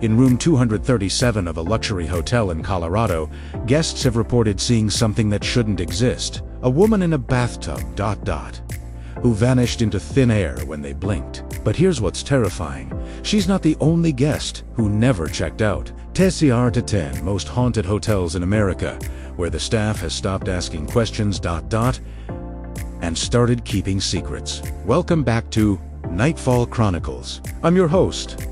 In room 237 of a luxury hotel in Colorado, guests have reported seeing something that shouldn't exist. A woman in a bathtub, who vanished into thin air when they blinked. But here's what's terrifying. She's not the only guest who never checked out. TCR to 10 most haunted hotels in America, where the staff has stopped asking questions, and started keeping secrets. Welcome back to Nightfall Chronicles. I'm your host,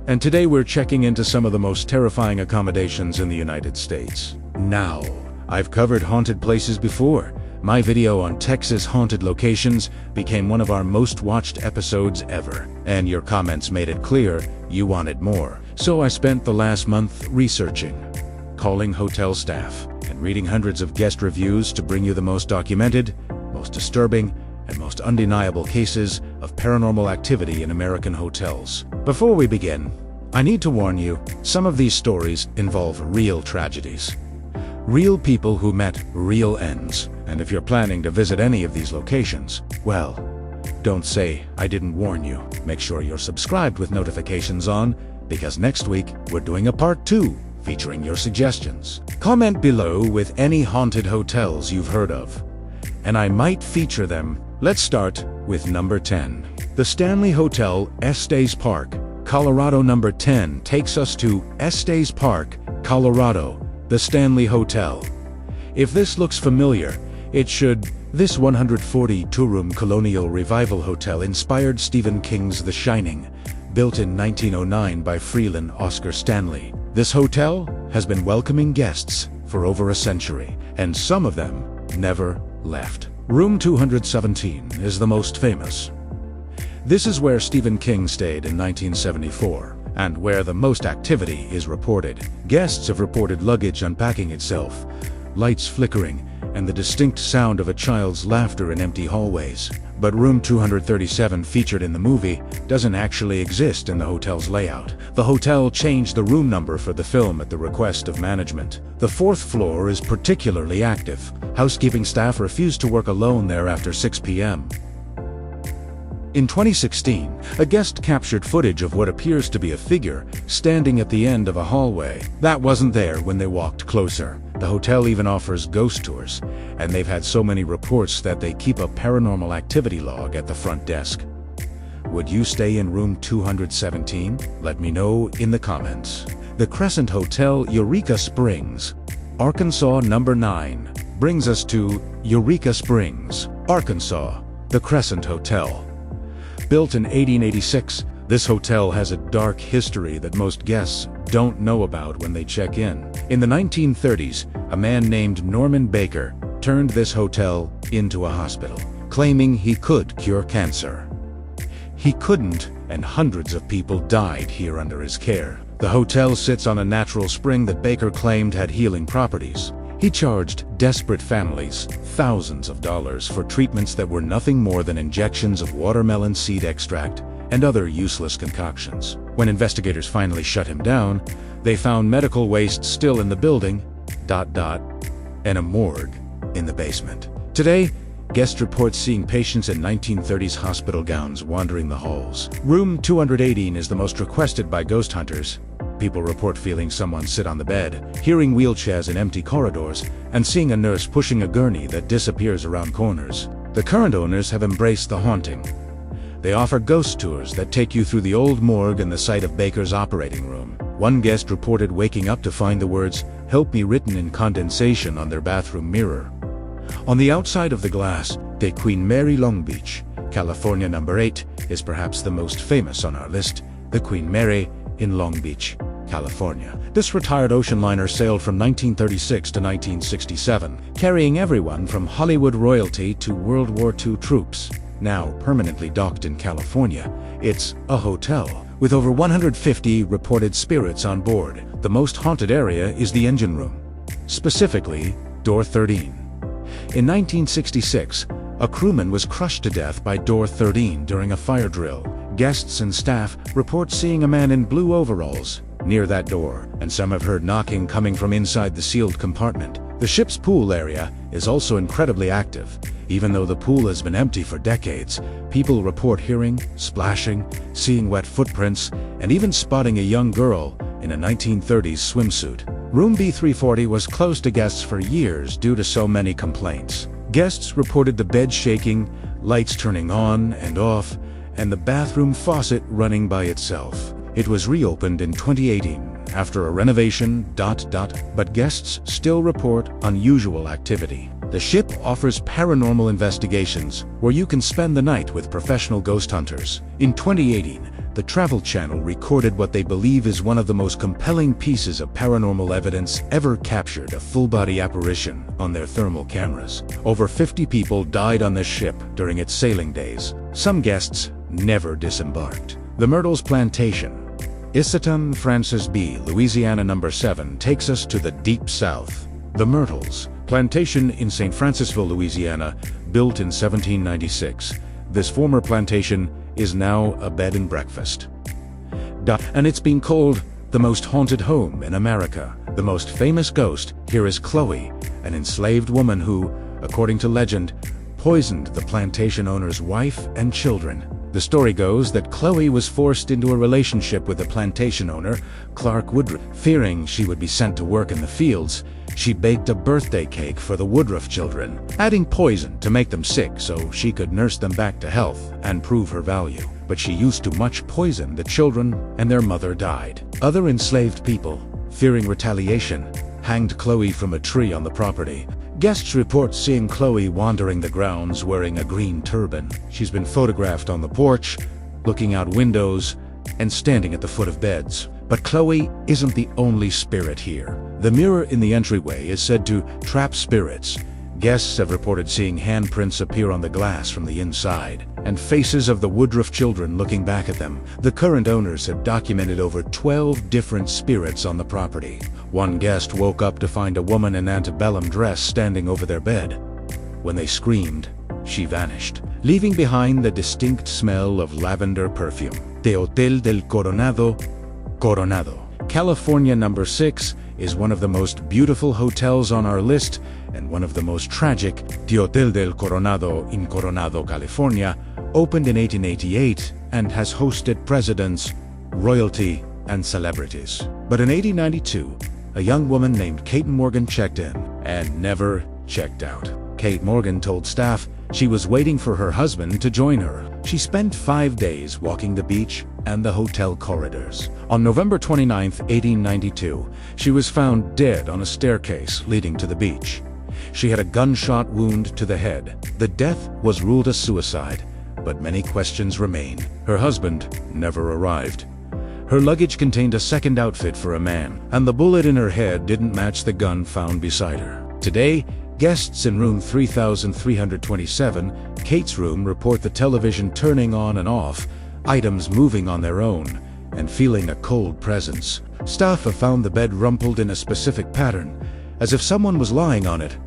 and today we're checking into some of the most terrifying accommodations in the United States. Now, I've covered haunted places before. My video on Texas haunted locations became one of our most watched episodes ever, and your comments made it clear you wanted more. So I spent the last month researching, calling hotel staff, and reading hundreds of guest reviews to bring you the most documented, most disturbing, and most undeniable cases of paranormal activity in American hotels. Before we begin, I need to warn you, some of these stories involve real tragedies. Real people who met real ends. And if you're planning to visit any of these locations, well, don't say I didn't warn you. Make sure you're subscribed with notifications on, because next week we're doing a part 2 featuring your suggestions. Comment below with any haunted hotels you've heard of, and I might feature them. Let's start with number 10. The Stanley Hotel, Estes Park, Colorado. Number 10 takes us to Estes Park, Colorado, the Stanley Hotel. If this looks familiar, it should. This 142-room colonial revival hotel inspired Stephen King's The Shining, built in 1909 by Freeland Oscar Stanley. This hotel has been welcoming guests for over a century, and some of them never left. Room 217 is the most famous. This is where Stephen King stayed in 1974, and where the most activity is reported. Guests have reported luggage unpacking itself, lights flickering, and the distinct sound of a child's laughter in empty hallways. But room 237 featured in the movie doesn't actually exist in the hotel's layout. The hotel changed the room number for the film at the request of management. The 4th floor is particularly active. Housekeeping staff refused to work alone there after 6 p.m. In 2016, a guest captured footage of what appears to be a figure standing at the end of a hallway. That wasn't there when they walked closer. The hotel even offers ghost tours, and they've had so many reports that they keep a paranormal activity log at the front desk. Would you stay in room 217? Let me know in the comments. The Crescent Hotel, Eureka Springs, Arkansas. Number 9 brings us to Eureka Springs, Arkansas, the Crescent Hotel. Built in 1886, this hotel has a dark history that most guests don't know about when they check in. In the 1930s, a man named Norman Baker turned this hotel into a hospital, claiming he could cure cancer. He couldn't, and hundreds of people died here under his care. The hotel sits on a natural spring that Baker claimed had healing properties. He charged desperate families thousands of dollars for treatments that were nothing more than injections of watermelon seed extract and other useless concoctions. When investigators finally shut him down, they found medical waste still in the building, and a morgue in the basement. Today, guests report seeing patients in 1930s hospital gowns wandering the halls. Room 218 is the most requested by ghost hunters. People report feeling someone sit on the bed, hearing wheelchairs in empty corridors, and seeing a nurse pushing a gurney that disappears around corners. The current owners have embraced the haunting. They offer ghost tours that take you through the old morgue and the site of Baker's operating room. One guest reported waking up to find the words, "Help me," written in condensation on their bathroom mirror. On the outside of the glass, the Queen Mary, Long Beach, California. Number 8 is perhaps the most famous on our list, the Queen Mary in Long Beach, California. This retired ocean liner sailed from 1936 to 1967, carrying everyone from Hollywood royalty to World War II troops. Now permanently docked in California, it's a hotel with over 150 reported spirits on board. The most haunted area is the engine room, specifically door 13. In 1966, a crewman was crushed to death by door 13 during a fire drill. Guests and staff report seeing a man in blue overalls near that door, and some have heard knocking coming from inside the sealed compartment. The ship's pool area is also incredibly active. Even though the pool has been empty for decades, people report hearing, splashing, seeing wet footprints, and even spotting a young girl in a 1930s swimsuit. Room B340 was closed to guests for years due to so many complaints. Guests reported the bed shaking, lights turning on and off, and the bathroom faucet running by itself. It was reopened in 2018 after a renovation, but guests still report unusual activity. The ship offers paranormal investigations where you can spend the night with professional ghost hunters. In 2018, the Travel Channel recorded what they believe is one of the most compelling pieces of paranormal evidence ever captured, a full-body apparition on their thermal cameras. Over 50 people died on this ship during its sailing days. Some guests never disembarked. The Myrtles Plantation, Isiton Francis B., Louisiana No. 7, takes us to the deep south. The Myrtles Plantation in St. Francisville, Louisiana, built in 1796. This former plantation is now a bed and breakfast. And it's been called the most haunted home in America. The most famous ghost here is Chloe, an enslaved woman who, according to legend, poisoned the plantation owner's wife and children. The story goes that Chloe was forced into a relationship with the plantation owner, Clark Woodruff. Fearing she would be sent to work in the fields, she baked a birthday cake for the Woodruff children, adding poison to make them sick so she could nurse them back to health and prove her value. But she used too much poison. The children and their mother died. Other enslaved people, fearing retaliation, hanged Chloe from a tree on the property. Guests report seeing Chloe wandering the grounds wearing a green turban. She's been photographed on the porch, looking out windows, and standing at the foot of beds. But Chloe isn't the only spirit here. The mirror in the entryway is said to trap spirits. Guests have reported seeing handprints appear on the glass from the inside, and faces of the Woodruff children looking back at them. The current owners have documented over 12 different spirits on the property. One guest woke up to find a woman in antebellum dress standing over their bed. When they screamed, she vanished, leaving behind the distinct smell of lavender perfume. The Hotel del Coronado, California No. 6 is one of the most beautiful hotels on our list and one of the most tragic. The Hotel del Coronado in Coronado, California, opened in 1888 and has hosted presidents, royalty, and celebrities. But in 1892, a young woman named Kate Morgan checked in and never checked out. Kate Morgan told staff she was waiting for her husband to join her. She spent 5 days walking the beach and the hotel corridors. On November 29, 1892, she was found dead on a staircase leading to the beach. She had a gunshot wound to the head. The death was ruled a suicide, but many questions remain. Her husband never arrived. Her luggage contained a second outfit for a man, and the bullet in her head didn't match the gun found beside her. Today, guests in room 3327, Kate's room, report the television turning on and off, items moving on their own, and feeling a cold presence. Staff have found the bed rumpled in a specific pattern, as if someone was lying on it,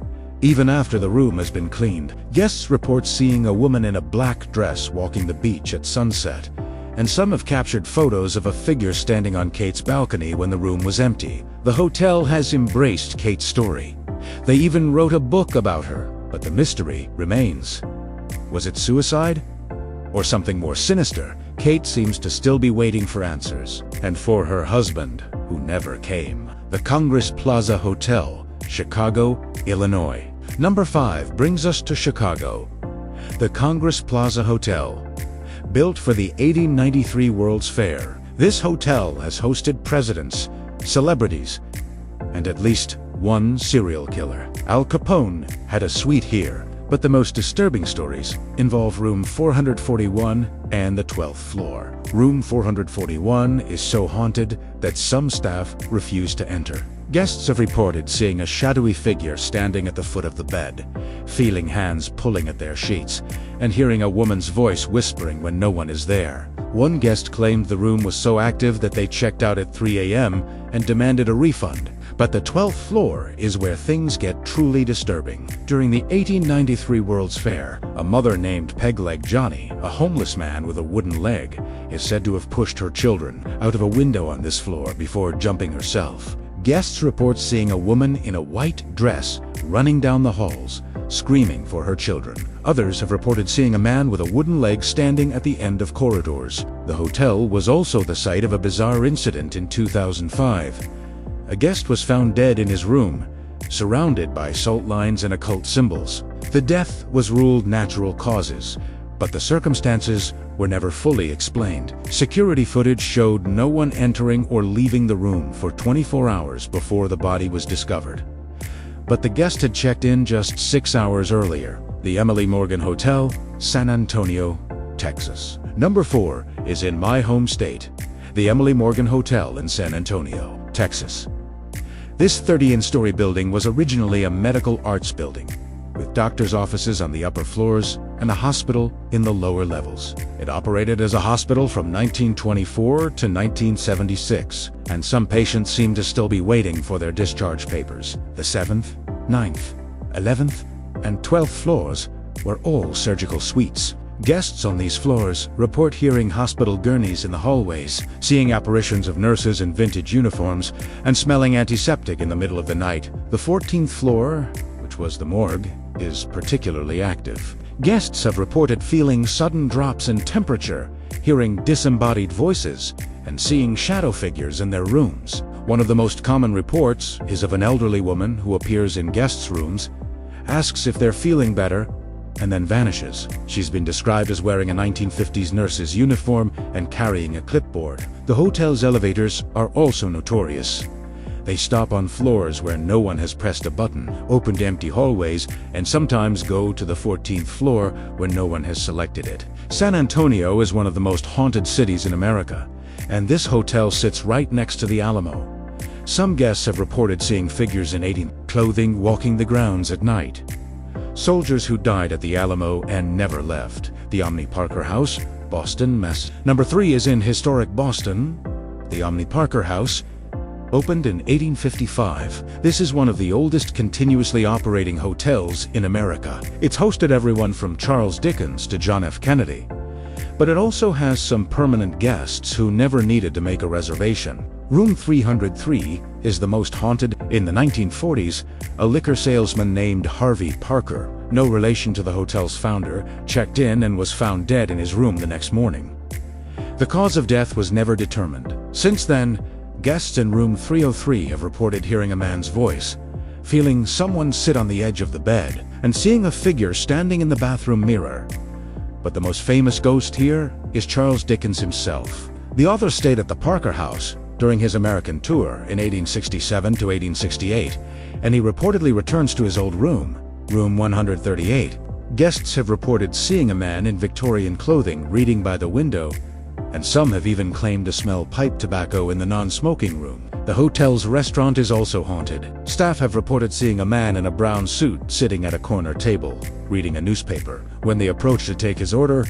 even after the room has been cleaned. Guests report seeing a woman in a black dress walking the beach at sunset, and some have captured photos of a figure standing on Kate's balcony when the room was empty. The hotel has embraced Kate's story. They even wrote a book about her, but the mystery remains. Was it suicide? Or something more sinister? Kate seems to still be waiting for answers, and for her husband, who never came. The Congress Plaza Hotel, Chicago, Illinois. Number 5 brings us to Chicago. The Congress Plaza Hotel. Built for the 1893 World's Fair, this hotel has hosted presidents, celebrities, and at least one serial killer. Al Capone had a suite here, but the most disturbing stories involve room 441 and the 12th floor. Room 441 is so haunted that some staff refuse to enter. Guests have reported seeing a shadowy figure standing at the foot of the bed, feeling hands pulling at their sheets, and hearing a woman's voice whispering when no one is there. One guest claimed the room was so active that they checked out at 3 a.m. and demanded a refund. But the 12th floor is where things get truly disturbing. During the 1893 World's Fair, a mother named Pegleg Johnny, a homeless man with a wooden leg, is said to have pushed her children out of a window on this floor before jumping herself. Guests report seeing a woman in a white dress running down the halls, screaming for her children. Others have reported seeing a man with a wooden leg standing at the end of corridors. The hotel was also the site of a bizarre incident in 2005. A guest was found dead in his room, surrounded by salt lines and occult symbols. The death was ruled natural causes, but the circumstances were never fully explained. Security footage showed no one entering or leaving the room for 24 hours before the body was discovered. But the guest had checked in just 6 hours earlier. The Emily Morgan Hotel, San Antonio, Texas. Number 4 is in my home state, the Emily Morgan Hotel in San Antonio, Texas. This 30-story building was originally a medical arts building, with doctors' offices on the upper floors and a hospital in the lower levels. It operated as a hospital from 1924 to 1976, and some patients seem to still be waiting for their discharge papers. The 7th, 9th, 11th, and 12th floors were all surgical suites. Guests on these floors report hearing hospital gurneys in the hallways, seeing apparitions of nurses in vintage uniforms, and smelling antiseptic in the middle of the night. The 14th floor, which was the morgue, is particularly active. Guests have reported feeling sudden drops in temperature, hearing disembodied voices, and seeing shadow figures in their rooms. One of the most common reports is of an elderly woman who appears in guests' rooms, asks if they're feeling better, and then vanishes. She's been described as wearing a 1950s nurse's uniform and carrying a clipboard. The hotel's elevators are also notorious. They stop on floors where no one has pressed a button, opened empty hallways, and sometimes go to the 14th floor where no one has selected it. San Antonio is one of the most haunted cities in America, and this hotel sits right next to the Alamo. Some guests have reported seeing figures in 80s clothing walking the grounds at night. Soldiers who died at the Alamo and never left. The Omni Parker House, Boston, Mass. Number 3 is in historic Boston. The Omni Parker House opened in 1855. This is one of the oldest continuously operating hotels in America. It's hosted everyone from Charles Dickens to John F. Kennedy. But it also has some permanent guests who never needed to make a reservation. Room 303 is the most haunted. In the 1940s, a liquor salesman named Harvey Parker, no relation to the hotel's founder, checked in and was found dead in his room the next morning. The cause of death was never determined. Since then, guests in room 303 have reported hearing a man's voice, feeling someone sit on the edge of the bed, and seeing a figure standing in the bathroom mirror. But the most famous ghost here is Charles Dickens himself. The author stayed at the Parker House during his American tour in 1867 to 1868, and he reportedly returns to his old room, room 138. Guests have reported seeing a man in Victorian clothing reading by the window, and some have even claimed to smell pipe tobacco in the non-smoking room. The hotel's restaurant is also haunted. Staff have reported seeing a man in a brown suit sitting at a corner table, reading a newspaper. When they approach to take his order,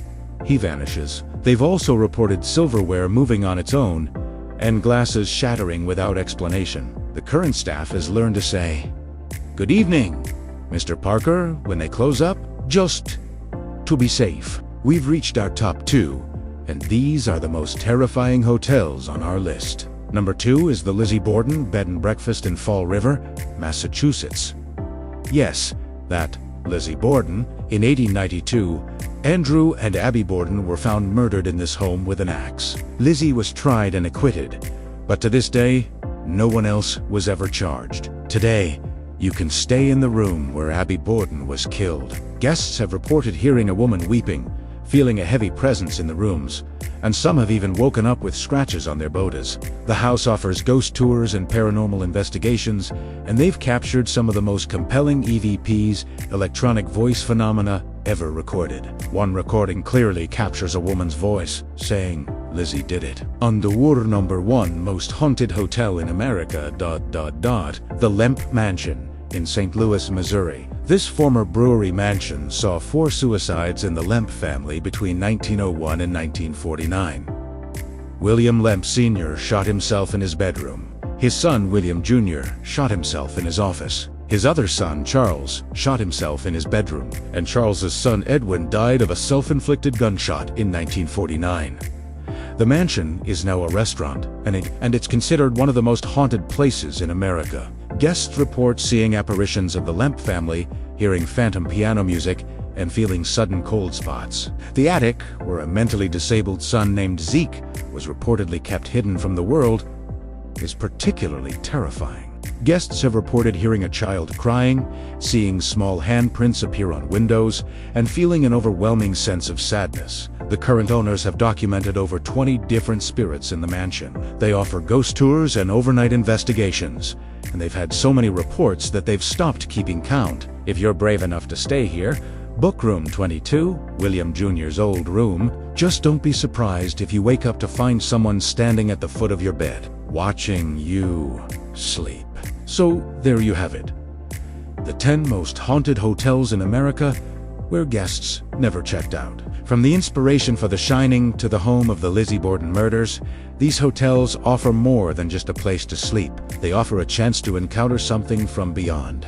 he vanishes. They've also reported silverware moving on its own, and glasses shattering without explanation. The current staff has learned to say, "Good evening, Mr. Parker," when they close up, just to be safe. We've reached our top 2, and these are the most terrifying hotels on our list. Number 2 is the Lizzie Borden Bed and Breakfast in Fall River, Massachusetts. Yes, that Lizzie Borden. In 1892, Andrew and Abby Borden were found murdered in this home with an axe. Lizzie was tried and acquitted, but to this day, no one else was ever charged. Today, you can stay in the room where Abby Borden was killed. Guests have reported hearing a woman weeping, feeling a heavy presence in the rooms, and some have even woken up with scratches on their botas. The house offers ghost tours and paranormal investigations, and they've captured some of the most compelling EVPs, electronic voice phenomena, ever recorded. One recording clearly captures a woman's voice, saying, "Lizzie did it." On the number 1 most haunted hotel in America, the Lemp Mansion in St. Louis, Missouri. This former brewery mansion saw 4 suicides in the Lemp family between 1901 and 1949. William Lemp Sr. shot himself in his bedroom. His son, William Jr., shot himself in his office. His other son, Charles, shot himself in his bedroom, and Charles's son, Edwin, died of a self-inflicted gunshot in 1949. The mansion is now a restaurant, and it's considered one of the most haunted places in America. Guests report seeing apparitions of the Lemp family, hearing phantom piano music, and feeling sudden cold spots. The attic, where a mentally disabled son named Zeke was reportedly kept hidden from the world, is particularly terrifying. Guests have reported hearing a child crying, seeing small handprints appear on windows, and feeling an overwhelming sense of sadness. The current owners have documented over 20 different spirits in the mansion. They offer ghost tours and overnight investigations, and they've had so many reports that they've stopped keeping count. If you're brave enough to stay here, book room 22, William Jr.'s old room. Just don't be surprised if you wake up to find someone standing at the foot of your bed, watching you sleep. So there you have it. The 10 most haunted hotels in America where guests never checked out. From the inspiration for The Shining to the home of the Lizzie Borden murders, these hotels offer more than just a place to sleep. They offer a chance to encounter something from beyond.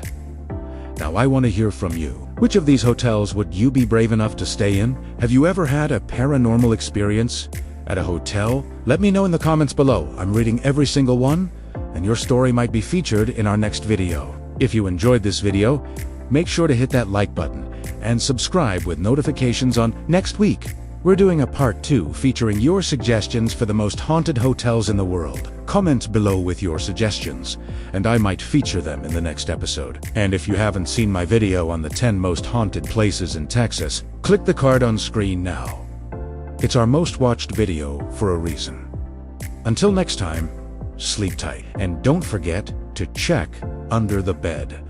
Now I want to hear from you. Which of these hotels would you be brave enough to stay in? Have you ever had a paranormal experience at a hotel? Let me know in the comments below. I'm reading every single one, and your story might be featured in our next video. If you enjoyed this video, make sure to hit that like button and subscribe with notifications on next week. We're doing a part 2 featuring your suggestions for the most haunted hotels in the world. Comment below with your suggestions, and I might feature them in the next episode. And if you haven't seen my video on the 10 most haunted places in Texas, click the card on screen now. It's our most watched video for a reason. Until next time, sleep tight, and don't forget to check under the bed.